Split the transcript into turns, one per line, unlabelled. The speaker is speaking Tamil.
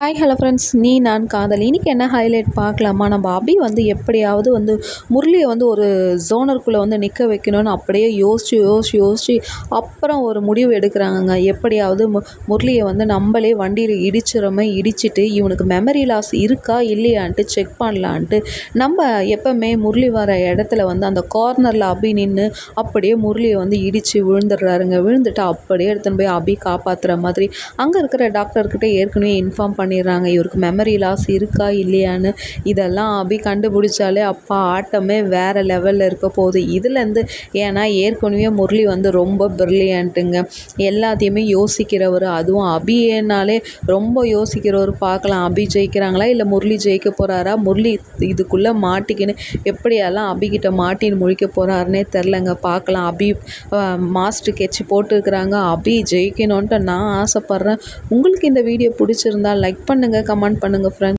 ஹாய் ஹலோ ஃப்ரெண்ட்ஸ், நான் காதல். இன்றைக்கி என்ன ஹைலைட் பார்க்கலாமா? நம்ம அபி எப்படியாவது முரளியை ஒரு ஜோனருக்குள்ளே நிற்க வைக்கணும்னு அப்படியே யோசிச்சு அப்புறம் ஒரு முடிவு எடுக்கிறாங்கங்க. எப்படியாவது முரளியை நம்மளே வண்டியில் இடிச்சிட்டு இவனுக்கு மெமரி லாஸ் இருக்கா இல்லையான்ட்டு செக் பண்ணலான்ட்டு நம்ம எப்போவுமே முரளி வர இடத்துல அந்த கார்னரில் அபி நின்று அப்படியே முரளியை இடித்து விழுந்துட்டு அப்படியே எடுத்துன்னு போய் அபி காப்பாற்றுற மாதிரி அங்கே இருக்கிற டாக்டர்கிட்ட ஏற்கனவே இன்ஃபார்ம் பண்ணிடுறாங்க இவருக்கு மெமரி லாஸ் இருக்கா இல்லையான்னு. இதெல்லாம் அபி கண்டுபிடிச்சாலே அப்பா ஆட்டமே வேறு லெவலில் இருக்க போகுது இதுலேருந்து. ஏன்னா ஏற்கனவே முரளி ரொம்ப பிரில்லியண்ட்டுங்க, எல்லாத்தையுமே யோசிக்கிறவர். அதுவும் அபினாலே ரொம்ப யோசிக்கிறவர். பார்க்கலாம் அபி ஜெயிக்கிறாங்களா இல்லை முரளி ஜெயிக்க போகிறாரா? முரளி இதுக்குள்ளே மாட்டிக்கின்னு எப்படியெல்லாம் அபிகிட்ட மாட்டின்னு முழிக்க போகிறாருன்னே தெரிலங்க. பார்க்கலாம். அபி மாஸ்டர் கெச்சி போட்டுருக்குறாங்க. அபி ஜெயிக்கணுன்ட்டு நான் ஆசைப்பட்றேன். உங்களுக்கு இந்த வீடியோ பிடிச்சிருந்தா லைக் பண்ணுங்கள், கமெண்ட் பண்ணுங்கள் ஃப்ரெண்ட்ஸ்.